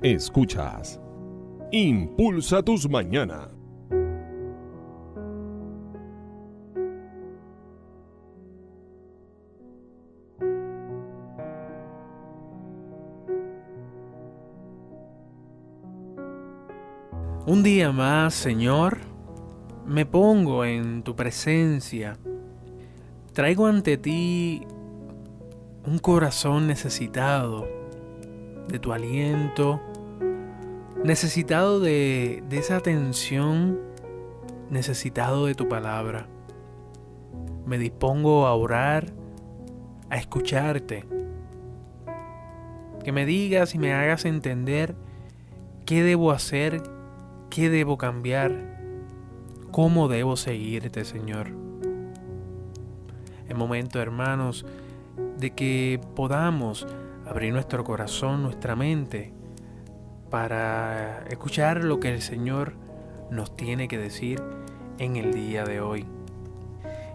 Escuchas Impulsa tus mañanas. Un día más, Señor, me pongo en tu presencia. Traigo ante ti un corazón necesitado de tu aliento, necesitado de esa atención, necesitado de tu palabra. Me dispongo a orar, a escucharte. Que me digas y me hagas entender qué debo hacer, qué debo cambiar, cómo debo seguirte, Señor. Es momento, hermanos, de que podamos abrir nuestro corazón, nuestra mente, para escuchar lo que el Señor nos tiene que decir en el día de hoy.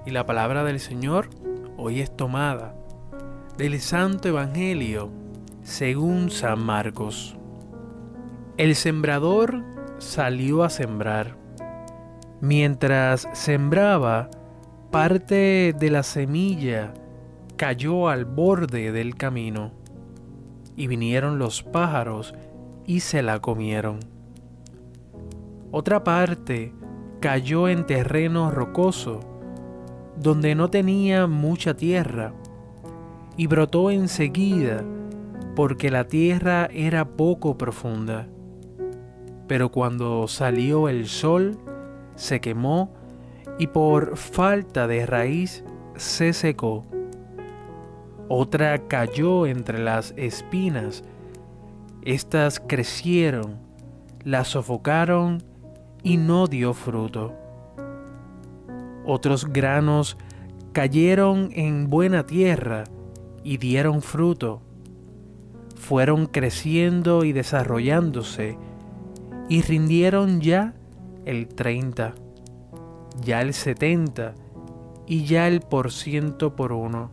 Y la palabra del Señor hoy es tomada del Santo Evangelio según San Marcos. El sembrador salió a sembrar. Mientras sembraba, parte de la semilla cayó al borde del camino, y vinieron los pájaros y se la comieron. Otra parte cayó en terreno rocoso, donde no tenía mucha tierra, y brotó enseguida, porque la tierra era poco profunda. Pero cuando salió el sol, se quemó, y por falta de raíz se secó. Otra cayó entre las espinas. Estas crecieron, la sofocaron y no dio fruto. Otros granos cayeron en buena tierra y dieron fruto. Fueron creciendo y desarrollándose, y rindieron ya el 30, ya el 70 y ya el % por uno.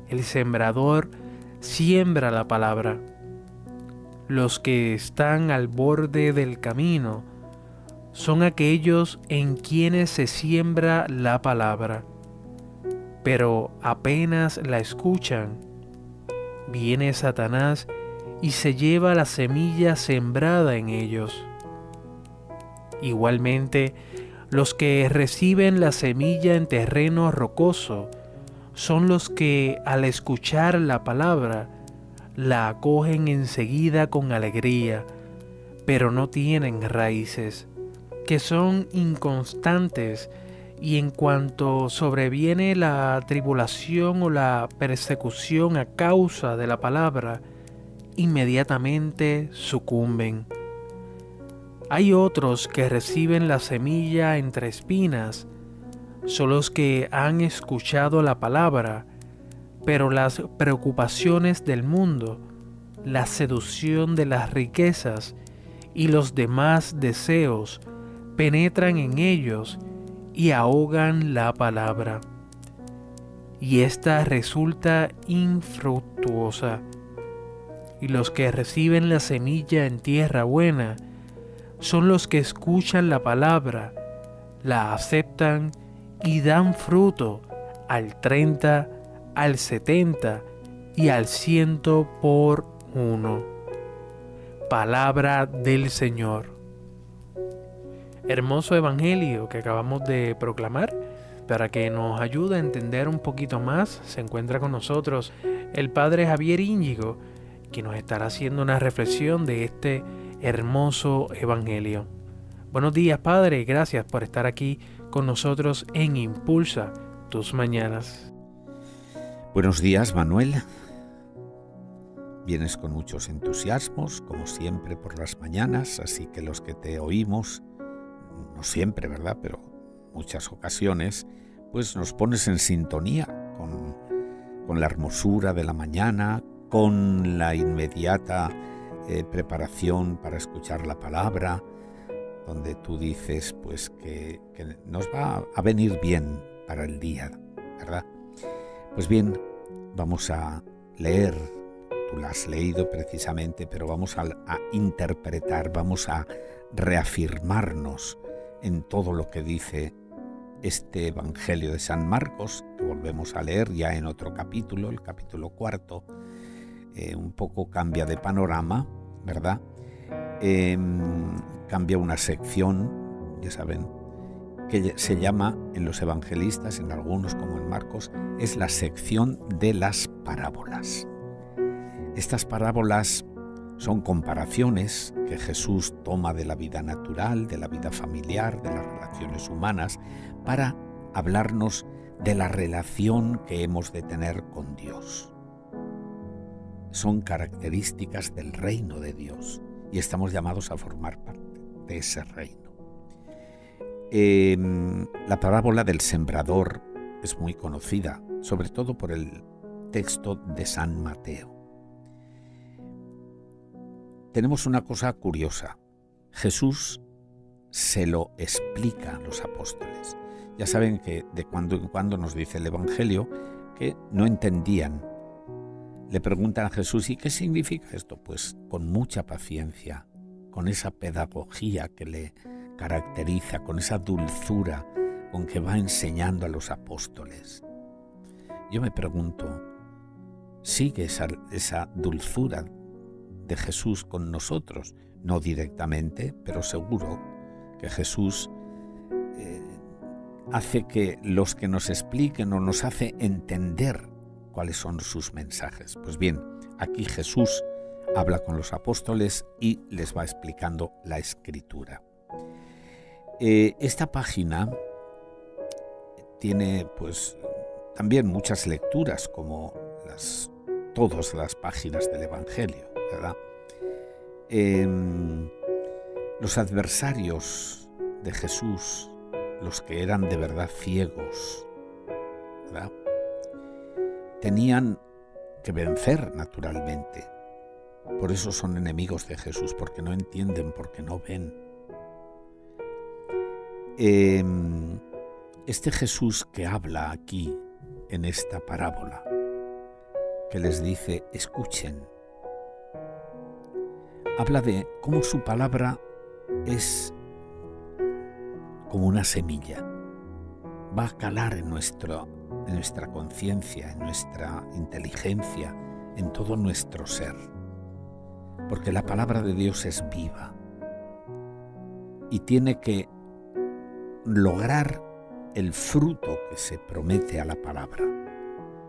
El sembrador siembra la palabra. Los que están al borde del camino son aquellos en quienes se siembra la palabra, pero apenas la escuchan, viene Satanás y se lleva la semilla sembrada en ellos. Igualmente, los que reciben la semilla en terreno rocoso son los que, al escuchar la palabra, la acogen enseguida con alegría, pero no tienen raíces, que son inconstantes, y en cuanto sobreviene la tribulación o la persecución a causa de la palabra, inmediatamente sucumben. Hay otros que reciben la semilla entre espinas, son los que han escuchado la palabra, pero las preocupaciones del mundo, la seducción de las riquezas y los demás deseos penetran en ellos y ahogan la palabra, y ésta resulta infructuosa. Y los que reciben la semilla en tierra buena son los que escuchan la palabra, la aceptan y dan fruto al 30, al 70 y al 100 por uno. Palabra del Señor. Hermoso evangelio que acabamos de proclamar. Para que nos ayude a entender un poquito más, se encuentra con nosotros el Padre Javier Íñigo, que nos estará haciendo una reflexión de este hermoso evangelio. Buenos días, Padre, gracias por estar aquí con nosotros en Impulsa tus mañanas. Buenos días, Manuel. Vienes con muchos entusiasmos, como siempre, por las mañanas, así que los que te oímos, no siempre, ¿verdad?, pero muchas ocasiones, pues nos pones en sintonía con la hermosura de la mañana, con la inmediata preparación para escuchar la palabra, donde tú dices pues que nos va a venir bien para el día, ¿verdad? Pues bien, vamos a leer tú la has leído precisamente, pero vamos a interpretar, vamos a reafirmarnos en todo lo que dice este Evangelio de San Marcos, que volvemos a leer ya en otro capítulo, el capítulo 4, un poco cambia de panorama, ¿verdad? Cambia una sección, ya saben, que se llama en los evangelistas, en algunos como en Marcos, es la sección de las parábolas. Estas parábolas son comparaciones que Jesús toma de la vida natural, de la vida familiar, de las relaciones humanas, para hablarnos de la relación que hemos de tener con Dios. Son características del reino de Dios y estamos llamados a formar parte de ese reino. La parábola del sembrador es muy conocida, sobre todo por el texto de San Mateo. Tenemos una cosa curiosa. Jesús se lo explica a los apóstoles. Ya saben que de cuando en cuando nos dice el Evangelio que no entendían. Le preguntan a Jesús, ¿y qué significa esto? Pues con mucha paciencia, con esa pedagogía que le caracteriza, con esa dulzura con que va enseñando a los apóstoles. Yo me pregunto, ¿sigue esa dulzura de Jesús con nosotros? No directamente, pero seguro que Jesús hace que los que nos expliquen o nos hace entender cuáles son sus mensajes. Pues bien, aquí Jesús habla con los apóstoles y les va explicando la Escritura. Esta página tiene pues también muchas lecturas como todas las páginas del Evangelio, ¿verdad? Los adversarios de Jesús, los que eran de verdad ciegos, ¿verdad?, tenían que vencer naturalmente. Por eso son enemigos de Jesús, porque no entienden, porque no ven. Este Jesús que habla aquí en esta parábola, que les dice, escuchen, habla de cómo su palabra es como una semilla. Va a calar en nuestra conciencia, en nuestra inteligencia, en todo nuestro ser. Porque la palabra de Dios es viva y tiene que lograr el fruto que se promete a la palabra.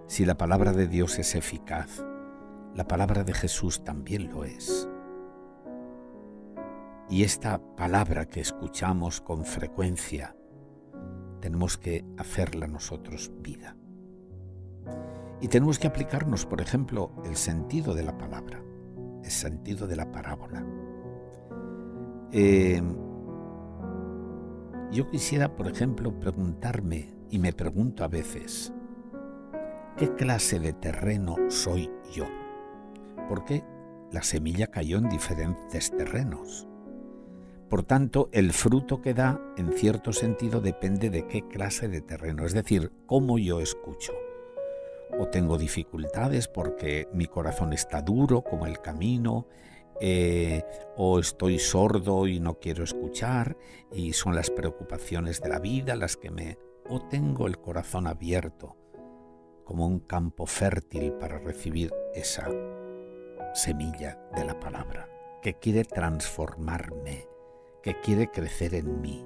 Si la palabra de Dios es eficaz, la palabra de Jesús también lo es. Y esta palabra que escuchamos con frecuencia, tenemos que hacerla nosotros vida. Y tenemos que aplicarnos, por ejemplo, el sentido de la palabra, el sentido de la parábola. Yo quisiera, por ejemplo, preguntarme, y me pregunto a veces, ¿qué clase de terreno soy yo? Porque la semilla cayó en diferentes terrenos. Por tanto, el fruto que da, en cierto sentido, depende de qué clase de terreno, es decir, cómo yo escucho. O tengo dificultades porque mi corazón está duro como el camino, o estoy sordo y no quiero escuchar, y son las preocupaciones de la vida las que o tengo el corazón abierto como un campo fértil para recibir esa semilla de la palabra, que quiere transformarme, que quiere crecer en mí.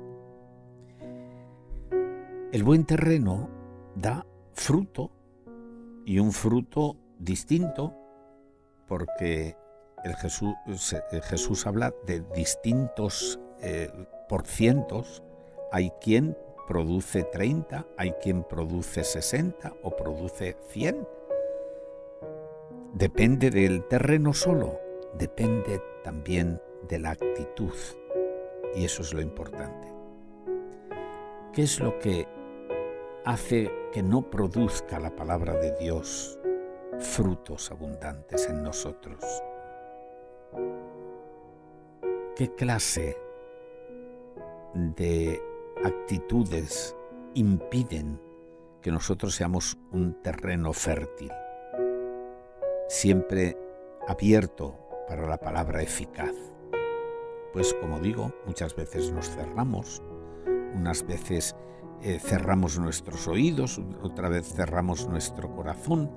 El buen terreno da fruto, y un fruto distinto, porque Jesús habla de distintos porcientos. Hay quien produce 30, hay quien produce 60 o produce 100. Depende del terreno solo, depende también de la actitud. Y eso es lo importante. ¿Qué es lo que hace que no produzca la palabra de Dios frutos abundantes en nosotros? ¿Qué clase de actitudes impiden que nosotros seamos un terreno fértil? Siempre abierto para la palabra eficaz. Pues como digo, muchas veces nos cerramos, unas veces cerramos nuestros oídos, otra vez cerramos nuestro corazón,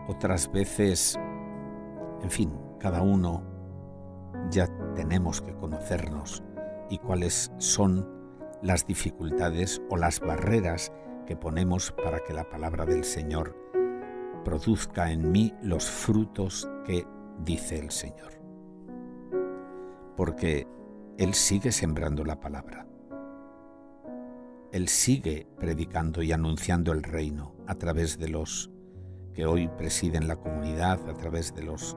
otras veces, en fin, cada uno ya tenemos que conocernos y cuáles son las dificultades o las barreras que ponemos para que la palabra del Señor produzca en mí los frutos que dice el Señor. Porque Él sigue sembrando la palabra. Él sigue predicando y anunciando el reino a través de los que hoy presiden la comunidad, a través de los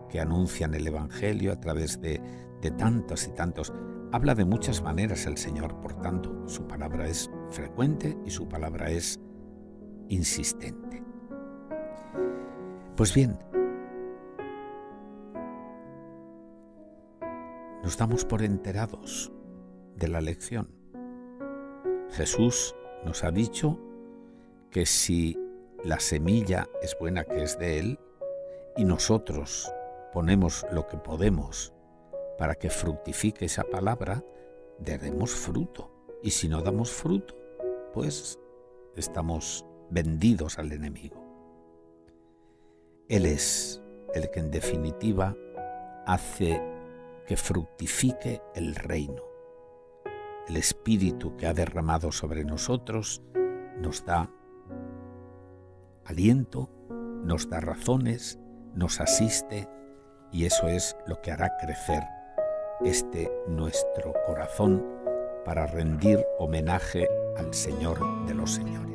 que anuncian el Evangelio, a través de tantos y tantos. Habla de muchas maneras el Señor, por tanto, su palabra es frecuente y su palabra es insistente. Pues bien, nos damos por enterados de la lección. Jesús nos ha dicho que si la semilla es buena, que es de Él, y nosotros ponemos lo que podemos para que fructifique esa palabra, daremos fruto. Y si no damos fruto, pues estamos vendidos al enemigo. Él es el que en definitiva hace que fructifique el reino. El Espíritu que ha derramado sobre nosotros nos da aliento, nos da razones, nos asiste, y eso es lo que hará crecer nuestro corazón para rendir homenaje al Señor de los señores.